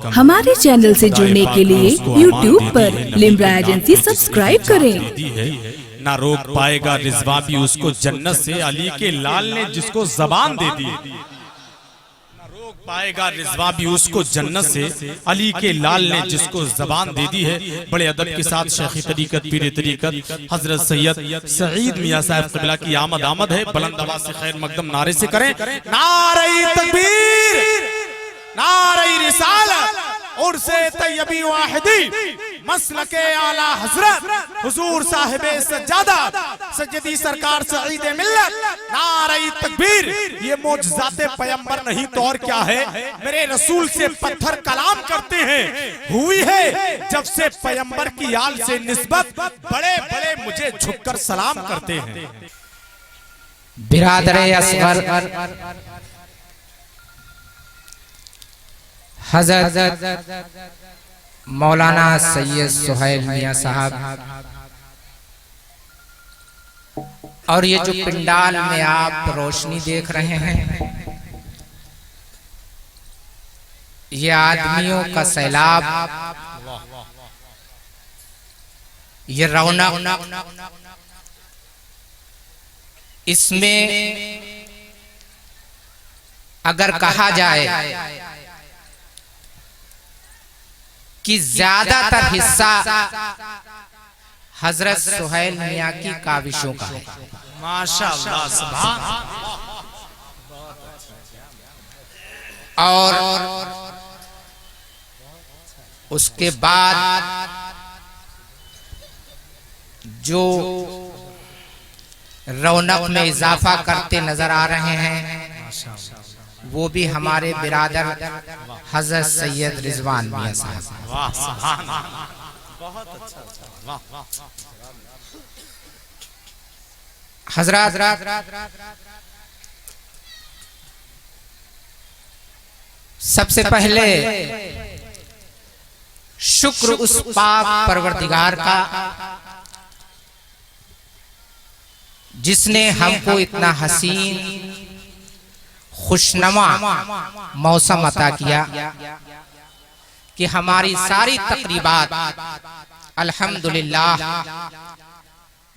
हमारे चैनल से जुड़ने के लिए YouTube पर लिम्रा एजेंसी सब्सक्राइब करें। ना रोक पाएगा रिजवा भी उसको जन्नत से, अली के लाल ने जिसको जबान दे दी। ना रोक पाएगा रिजवा भी उसको जन्नत से, अली के लाल ने जिसको जबान दे दी है। बड़े अदब के साथ शेखी तरीकत पीर तरीकत हजरत सैयद सईद मियां साहब क़िबला की आमद है। बुलंद आवाज से खैर मकदम नारे से करें, नारे तकबीर, नारे रिसालत, उर्से तैयबी वाहिदी, मसलके आला हजरत हुजूर साहिबे सज्जादा सज्जदी सरकार सईद मिल्लत, नारे तकबीर। ये मोजज़ाते पैगंबर नहीं तो और क्या है। मेरे रसूल से पत्थर कलाम करते हैं, हुई है जब से पैगंबर की आल से निस्बत, बड़े बड़े मुझे झुककर सलाम करते हैं। बिरादर असगर हज़रत मौलाना सैयद सुहैल मियां साहब, और ये जो पिंडाल में आप रोशनी देख रहे हैं, ये आदमियों का सैलाब, ये रौनक, इसमें अगर कहा जाए कि ज्यादातर हिस्सा हजरत सुहैल मियां की काविशों का है। माशाअल्लाह, सुभान। और उसके बाद जो रौनक में इजाफा करते नजर आ रहे हैं, वो भी हमारे बिरादर हजरत सैयद रिजवान मियां साहब। वाह, सुभान, बहुत अच्छा, वाह वाह। हजरत सबसे पहले शुक्र उस पाक परवरदिगार का जिसने हमको इतना हसीन खुशनुमा मौसम अता किया कि हमारी सारी तकरीबात अल्हम्दुलिल्लाह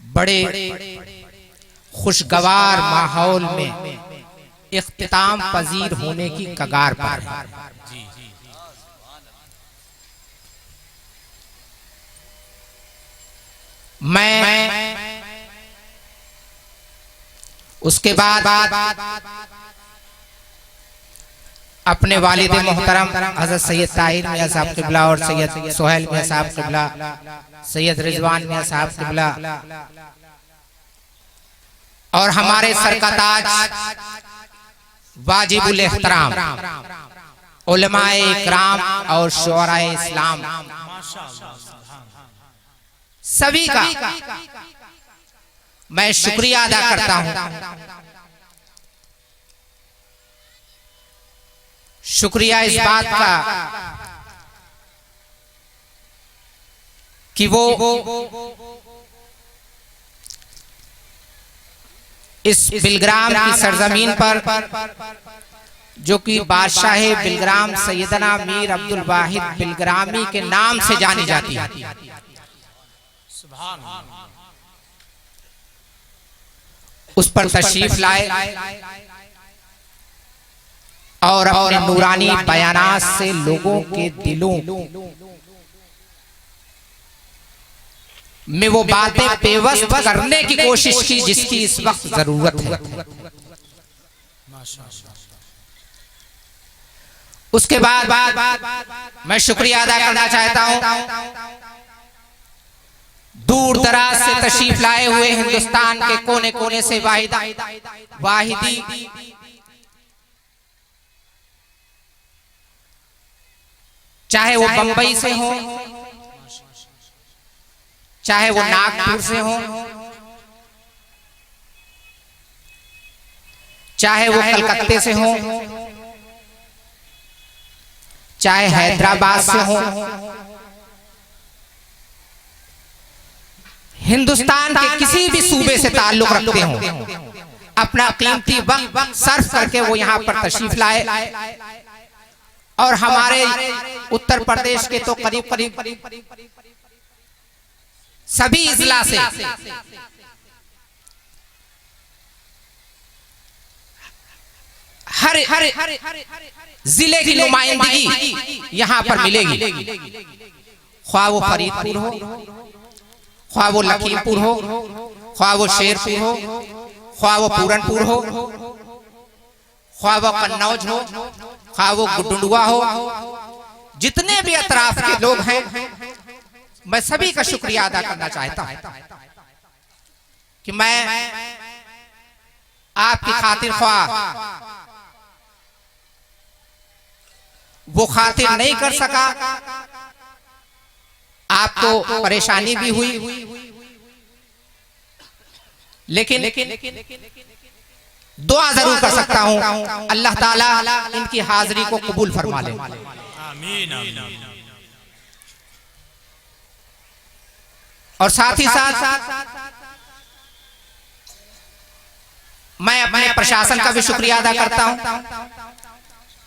बड़े खुशगवार माहौल में इख्तिताम पजीर होने की कगार पर है। मैं उसके बाद अपने वालिद मोहतरम हजरत सैयद ताहिर मियां साहब क़िबला और सैयद सुहैल मियां साहब क़िबला, सैयद रिजवान मियां साहब क़िबला, और हमारे सर का ताज वाजिबुल एहतराम उलमाए इकराम और शुअराए इस्लाम, सभी का मैं शुक्रिया अदा करता हूं। शुक्रिया इस बात का कि वो इस बिलग्राम की सरजमीन पर, जो कि बादशाह बिलग्राम सैयदना मीर अब्दुल वाहिद बिलग्रामी के नाम से जानी जाती है, उस पर तशरीफ लाए और अपने नूरानी बयानात से लोगों के दिलों में वो बातें पेवस्त करने की कोशिश की जिसकी इस वक्त जरूरत है। उसके बाद मैं शुक्रिया अदा करना चाहता हूं दूर दराज से तशरीफ लाए हुए हिंदुस्तान के कोने कोने से वाहिदी चाहे वो बंबई से हो, चाहे वो नागपुर से हो, चाहे वो कलकत्ते से हो, चाहे हैदराबाद से हो, हिंदुस्तान के किसी भी सूबे से ताल्लुक रखते हो, अपना कीमती वक्त सर्फ करके वो यहाँ पर तशरीफ लाए और हमारे उत्तर प्रदेश के तो करीब करीब सभी इजला से हर जिले की नुमाइंदगी यहां पर मिलेगी, ख्वाह वो फरीदपुर हो, ख्वाह वो लखीमपुर हो, ख्वाह वो शेरपुर हो, ख्वाह वो पूरनपुर हो, ख्वाह वो कन्नौज हो, ख्वाह वो गुडुंडुआ हो, जितने भी अतराफ के लोग हैं, मैं सभी का शुक्रिया अदा करना चाहता हूं कि मैं आपकी खातिर ख्वाह वो खातिर नहीं कर सका, आप तो परेशानी भी हुई, लेकिन दुआ जरूर कर सकता हूं, अल्लाह ताला इनकी हाजिरी को कबूल फरमा ले। आमीन आमीन। और साथ ही साथ मैं अपने प्रशासन का भी शुक्रिया अदा करता हूं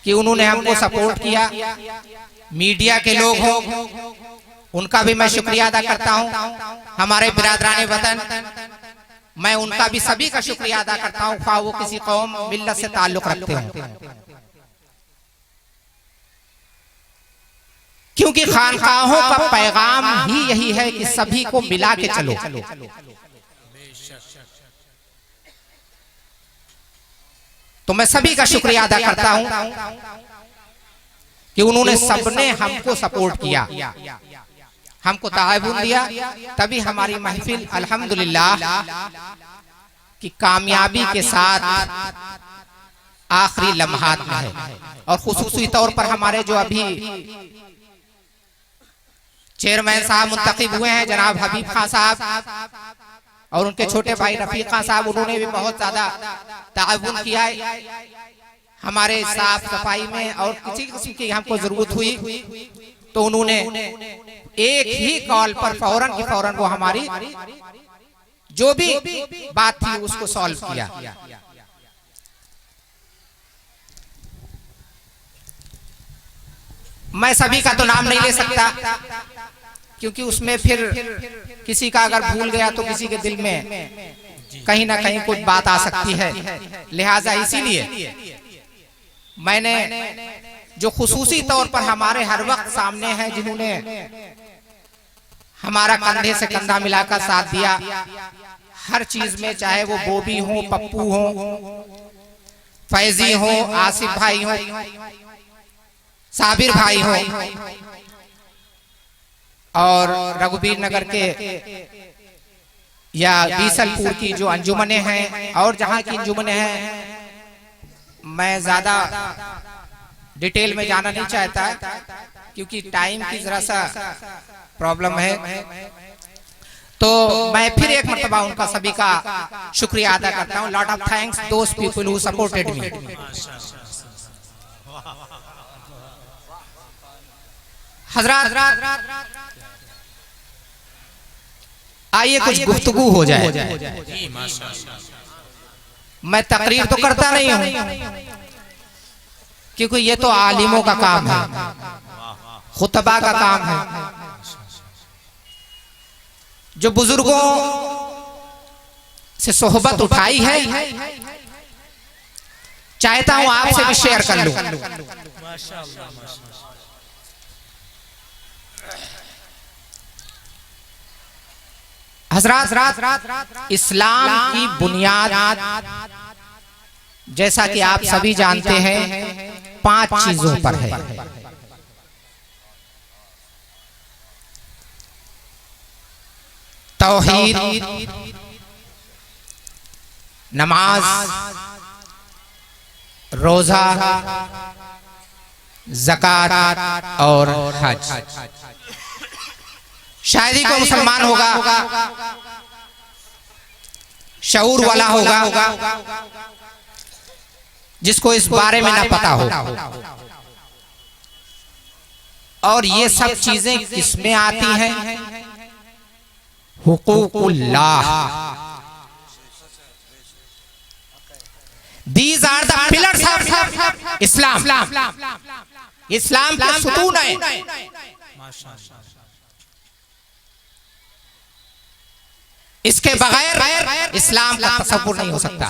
कि उन्होंने हमको सपोर्ट किया, मीडिया के लोग हों उनका भी मैं शुक्रिया अदा करता हूं, हमारे बिरादरान वतन मैं उनका भी सभी का शुक्रिया अदा करता हूं, ख्वाह वो किसी कौम मिल्लत से ताल्लुक रखते हों, क्योंकि खानकाहों का पैगाम ही यही है कि सभी को मिला के चलो। तो मैं सभी का शुक्रिया अदा करता हूं कि उन्होंने सबने हमको सपोर्ट किया, हमको ताउन दिया, तभी हमारी महफिल अल्हम्दुलिल्लाह की कामयाबी के साथ आखिरी लम्हात में है। और खुसूसी तौर पर हमारे जो अभी चेयरमैन साहब मुंतखब हुए हैं जनाब हबीब खान साहब और उनके छोटे भाई रफीक खान साहब, उन्होंने भी बहुत ज्यादा ताउन किया है हमारे साफ सफाई में, और किसी किस्म की हमको जरूरत हुई तो उन्होंने एक ही कॉल पर फौरन की फौरन वो हमारी जो भी बात थी उसको सॉल्व किया। मैं सभी का तो नाम नहीं ले सकता क्योंकि उसमें फिर किसी का अगर भूल गया तो किसी के दिल में कहीं ना कहीं कुछ बात आ सकती है, लिहाजा इसीलिए मैंने जो खुसूसी तौर पर हमारे हर वक्त सामने हैं, जिन्होंने हमारा कंधे से कंधा मिलाकर साथ दिया हर चीज में, चाहे वो बोबी हो, पप्पू हो, फैजी हो, आसिफ भाई हो, साबिर भाई हो, और रघुबीर नगर के या बीसलपुर की जो अंजुमने हैं और जहां की अंजुमने हैं, मैं ज्यादा डिटेल में जाना नहीं चाहता क्योंकि टाइम की जरा सा प्रॉब्लम है। तो मैं फिर एक मर्तबा उनका सभी का शुक्रिया अदा करता हूं। Lot of thanks those people who supported me. हजरात आइए कुछ गुफ्तगू हो जाए। मैं तकरीर तो करता नहीं हूं क्योंकि ये तो आलिमों का काम है, खुतबा का काम है, जो बुजुर्गों से सोहबत उठाई है, चाहता हूं आपसे भी शेयर कर लूं। हजरात इस्लाम की बुनियाद जैसा कि आप सभी जानते हैं 5 चीजों पर है। तौहीद, नमाज, रोजा, ज़कात और हज। शायद ही कोई मुसलमान होगा, शऊर वाला होगा जिसको इस बारे में ना पता हो। और ये सब चीजें किसमें आती हैं? हुकूकुल्लाह। These are the pillars of Islam. इस्लाम के सुतून है। इसके बगैर इस्लाम का तसव्वुर नहीं हो सकता।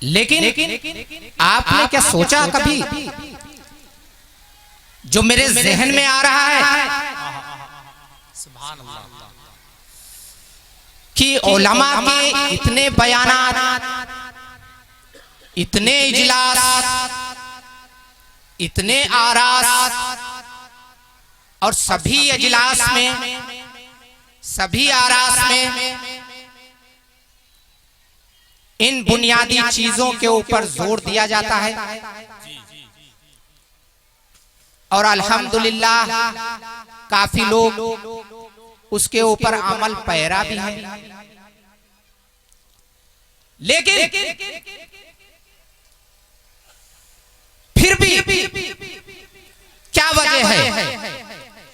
लेकिन आपने क्या सोचा कभी, जो मेरे जहन में आ रहा है कि उलमा के इतने बयानात, इतने इजलास, इतने आरास, और सभी इजलास में, सभी आरास में इन बुनियादी चीजों के ऊपर जोर दिया जाता है, और अल्हम्दुलिल्लाह काफी लोग उसके ऊपर अमल पैरा भी हैं। लेकिन फिर भी क्या वजह है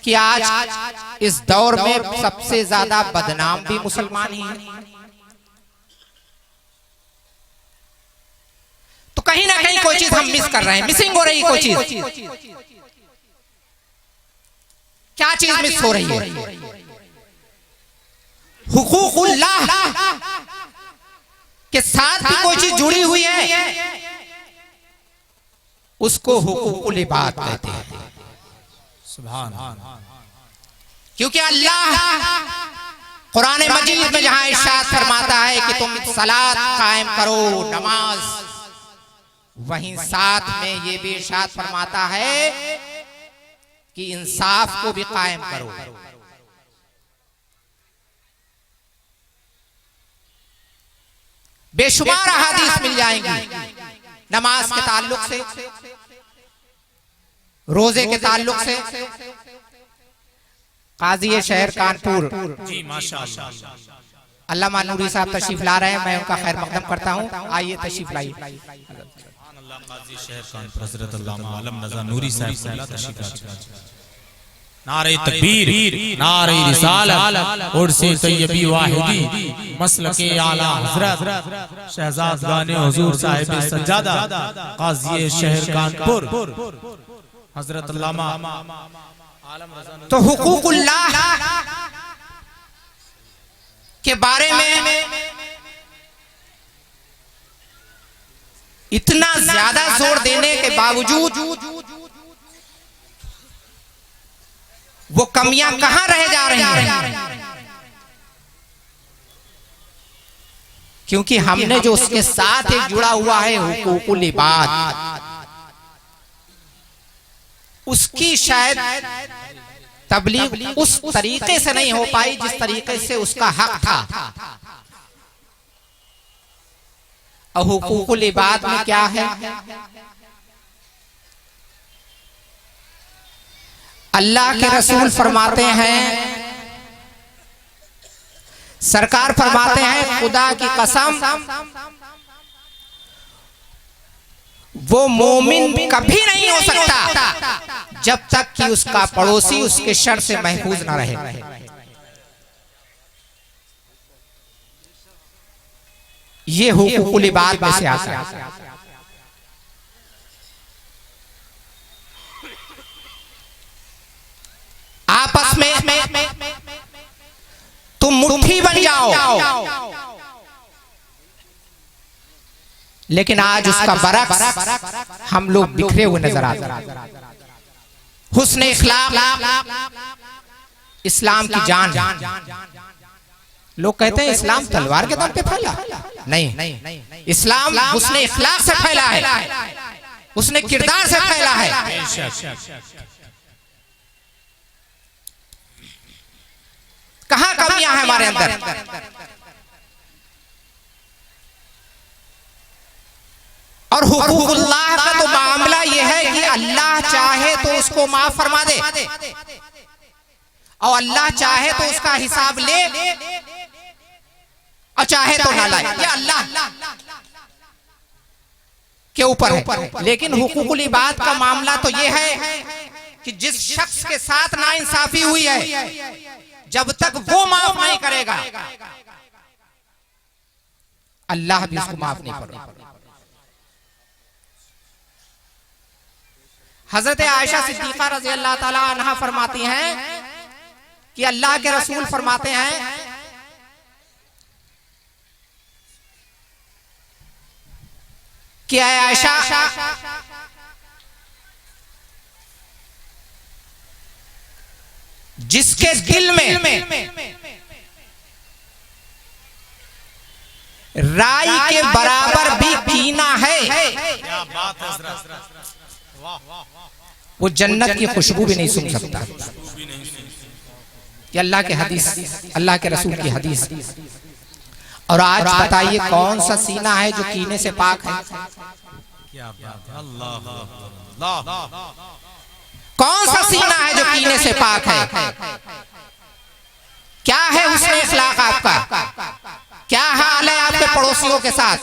कि आज इस दौर में सबसे ज्यादा बदनाम भी मुसलमान ही हैं? तो कहीं ना कहीं कोई चीज हम मिस कर रहे हैं, मिसिंग हो रही कोई चीज। क्या चीज मिस हो रही है? हुकूकुल्लाह के साथ भी कोई चीज जुड़ी हुई है, उसको हुकूकुल इबाद कहते हैं। सुभान अल्लाह। क्योंकि अल्लाह कुरान मजीद में जहां इरशाद फरमाता है कि तुम सलात कायम करो, नमाज, वहीं साथ में ये भी इरशाद फरमाता है कि इंसाफ को भी कायम करो। बेशुमार अहादीस मिल जाएंगी नमाज के ताल्लुक से, रोजे के ताल्लुक से। काजी शहर कानपुर जी माशाअल्लाह अल्लामा नूरी साहब तशरीफ ला रहे हैं, मैं उनका खैर मकदम करता हूँ। आइए तशरीफ लाइए। काजी शहर कानपुर हज़रत अल्लामा आलम रज़ा नूरी साहब तशरीफ लाए। नारे तकबीर, नारे रिसालत, उर्से तैयबी वाहिदी, मसलके आला हज़रत शहजाद गाने हुजूर साहिब सज्जादा काजी शहर कानपुर हज़रत अल्लामा आलम रज़ा। तो हुकूकुल्लाह के बारे में इतना ज्यादा जोर देने के बावजूद वो कमियां कहां रह जा रही हैं? क्योंकि हमने जो उसके साथ एक जुड़ा हुआ है हुकूकुल इबाद, उसकी शायद तबलीग उस तरीके से नहीं हो पाई जिस तरीके से उसका हक था। और हुकूकुल इबाद में क्या है? अल्लाह के रसूल फरमाते हैं, सरकार फरमाते हैं, खुदा की कसम वो मोमिन कभी नहीं हो सकता जब तक कि उसका पड़ोसी उसके शर से महफूज ना रहे। ये हुकूकुल इबाद में से आता है। आपस में तुम मुट्ठी बन जाओ, लेकिन आज उसका बरक्स हम लोग बिखरे हुए नजर आते हैं। हुस्न इखलाक इस्लाम की जान। लोग कहते हैं इस्लाम तलवार के दम पे फैला, नहीं, इस्लाम हुस्न इखलाक से फैला है, उसने किरदार से फैला है। कहां कमियां हैं हमारे अंदर? और हुकूकुल्लाह का तो मामला यह है कि अल्लाह चाहे तो उसको माफ फरमा दे, और अल्लाह चाहे तो उसका हिसाब ले, और चाहे तो ना लाए। ये अल्लाह के ऊपर है। लेकिन हुकूकुल इबाद का मामला तो यह है कि जिस शख्स के साथ नाइंसाफी हुई है, जब तक वो माफ नहीं करेगा, अल्लाह भी उसको माफ नहीं करेगा। हजरत आयशा सिद्दीका रज़ी अल्लाह ताला अन्हा फरमाती हैं कि अल्लाह के रसूल फरमाते हैं कि आयशा, जिसके दिल में राई के बराबर भी कीना है, क्या बात है हज़रत, वो जन्नत की खुशबू भी नहीं सुन सकता। ये अल्लाह के हदीस, अल्लाह के रसूल की हदीस। और आज बताइए कौन सा सीना है जो कीने से पाक है? क्या बात है, अल्लाह अल्लाह, कौन सा सीना है जो कीने से पाक है? क्या है हुस्न अखलाक आपका? क्या हाल है आपके पड़ोसियों के साथ?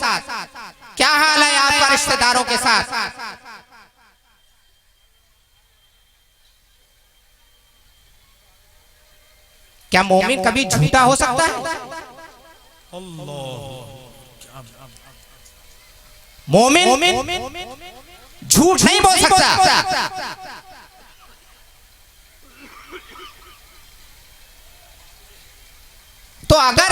क्या हाल है आपका रिश्तेदारों के साथ? क्या मोमिन कभी झूठा हो सकता है? मोमिन झूठ नहीं बोल सकता। तो अगर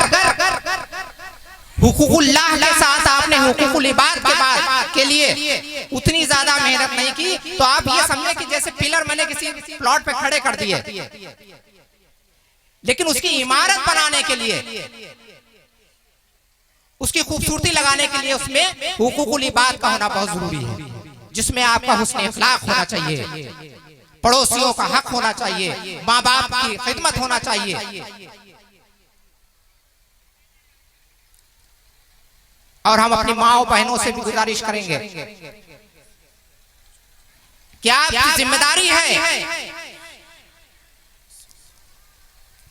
हुकूकुल्लाह के साथ आपने हुकूकुल इबाद के बाद के लिए उतनी ज्यादा मेहनत नहीं की, तो आप ये समझे कि जैसे पिलर मैंने किसी प्लॉट पे खड़े कर दिए, लेकिन उसकी इमारत बनाने के लिए, उसकी खूबसूरती लगाने के लिए उसमें हुकूकुल इबाद का होना बहुत जरूरी है, जिसमें आपका हुस्न अखलाक होना चाहिए, पड़ोसियों का हक होना चाहिए, माँ बाप की खिदमत होना चाहिए। और हम अपनी माँ बहनों से भी गुजारिश करेंगे कि आपकी जिम्मेदारी है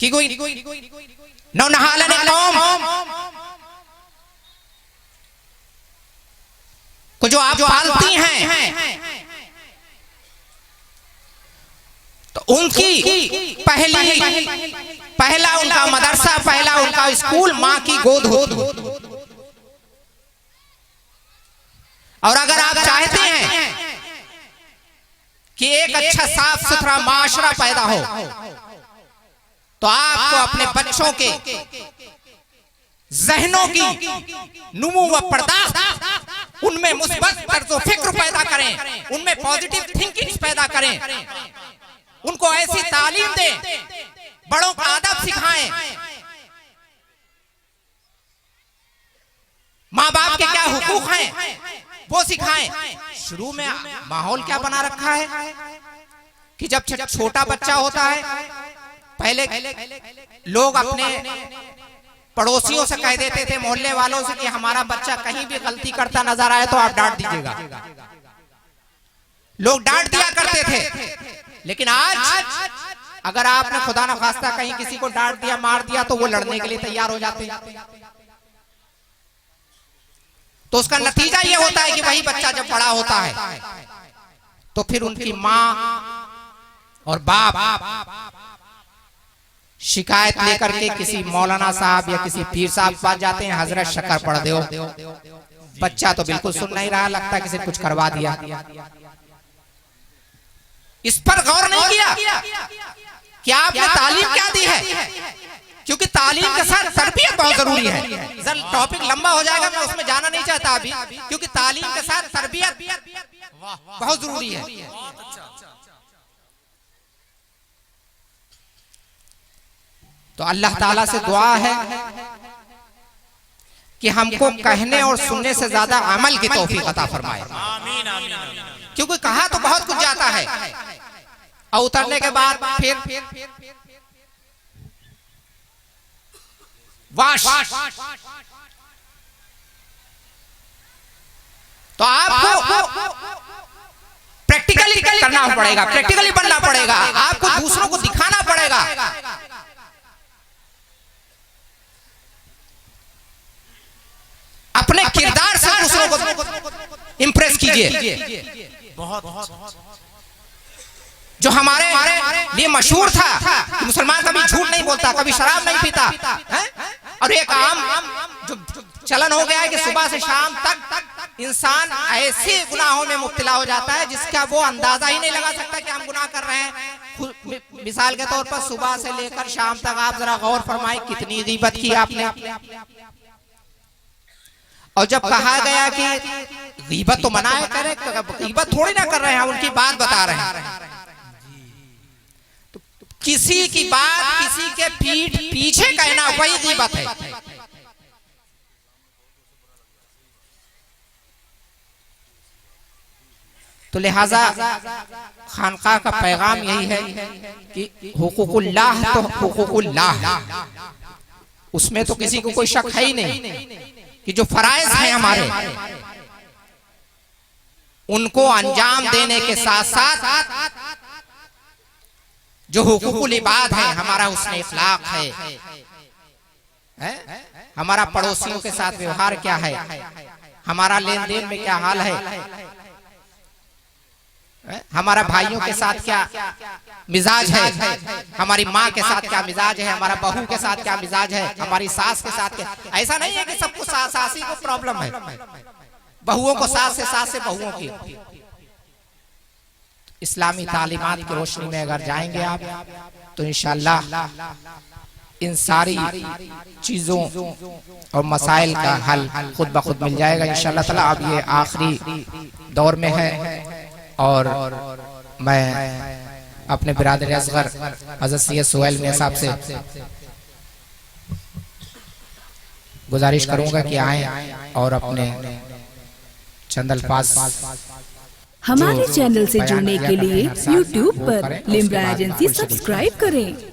कि कोई नौनहालन कौम को जो आप पालती हैं, तो उनकी पहला उनका मदरसा, पहला उनका स्कूल माँ की गोद होती। और अगर आप चाहते हैं कि एक अच्छा साफ सुथरा माशरा पैदा हो, तो आपको अपने बच्चों के जहनों की नुमू व पर्दाश्त, उनमें मुस्बत तर्ज़ो फिक्र पैदा करें, उनमें पॉजिटिव थिंकिंग पैदा करें, उनको ऐसी तालीम दें, बड़ों का आदब सिखाएं, माँ बाप के क्या हुकूक हैं वो सिखाएं। शुरू में माहौल क्या बना रखा है कि जब छोटा बच्चा होता है, पहले लोग अपने पड़ोसियों से कह देते थे, मोहल्ले वालों से, कि हमारा बच्चा कहीं भी गलती करता नजर आए तो आप डांट दीजिएगा। लोग डांट दिया करते थे, लेकिन आज अगर आपने खुदा न खास्ता कहीं किसी को डांट दिया, मार दिया, तो वो लड़ने के लिए तैयार हो जाते हैं। तो उसका नतीजा ये होता है कि वही बच्चा जब बड़ा होता है तो फिर उनकी माँ और बाप शिकायत लेकर के किसी मौलाना साहब या किसी पीर साहब के पास जाते हैं, हजरत शक्कर पढ़ दो, बच्चा तो बिल्कुल सुन नहीं रहा, लगता किसी कुछ करवा दिया। इस पर गौर नहीं किया कि आपने तालीम क्या दी है, क्योंकि तालीम के साथ तरबियत बहुत जरूरी है। टॉपिक लंबा हो जाएगा, मैं उसमें जाना नहीं चाहता अभी, क्योंकि तालीम के साथ तरबियत बहुत जरूरी है। तो अल्लाह ताला से दुआ है कि हमको कहने और सुनने से ज्यादा अमल की तौफीक अता फरमाए। आमीन आमीन आमीन। क्योंकि कहा तो बहुत कुछ जाता है, और उतरने के बाद फिर वाश। तो आपको प्रैक्टिकली करना पड़ेगा, प्रैक्टिकली बनना पड़ेगा, आपको दूसरों को दिखाना पड़ेगा। अपने किरदार से दूसरों को इंप्रेस कीजिए। जो हमारे लिए मशहूर था कि मुसलमान कभी झूठ नहीं बोलता, कभी शराब नहीं पीता है? और एक आम जो चलन हो गया है कि सुबह से शाम तक इंसान ऐसे गुनाहों में मुब्तला हो जाता है जिसका वो अंदाजा ही नहीं लगा सकता कि हम गुनाह कर रहे हैं। मिसाल के तौर पर सुबह से लेकर शाम तक आप जरा गौर फरमाएं कितनी गीबत की आपने। और जब कहा गया कि गीबत तो मना है, करे गीबत थोड़ी ना कर रहे हैं, उनकी बात बता रहे हैं। तो किसी की बात किसी के पीठ पीछे कहना वही गीबत है। तो लिहाजा खानका का पैगाम यही है कि हुकूकुल्लाह तो हुकूकुल्लाह, उसमें तो किसी को कोई शक है ही नहीं कि जो फराइज हैं हमारे उनको अंजाम देने के साथ साथ जो हुकूकुल इबाद है, हमारा उसने इखलाक है, हमारा पड़ोसियों के साथ व्यवहार क्या है, हमारा लेन देन में क्या हाल है, हमारा भाइयों के साथ क्या मिजाज है, हमारी माँ के साथ क्या मिजाज है, हमारा बहू के साथ क्या मिजाज है, हमारी सास के साथ क्या। ऐसा नहीं है कि सबको सासी को प्रॉब्लम है, बहुओं को सास से बहुओं की। इस्लामी तालीमात की रोशनी में अगर जाएंगे आप तो इंशाअल्लाह इन सारी चीजों और मसाइल का हल खुद ब खुद मिल जाएगा इंशाअल्लाह ताला। अब ये आखिरी दौर में है और मैं अपने बिरादर असगर हज़रत सैयद सुहैल मियां साहब से गुजारिश करूंगा कि आए और अपने चंद अल्फाज हमारे चैनल से जुड़ने के लिए YouTube पर लिम्रा एजेंसी सब्सक्राइब करें।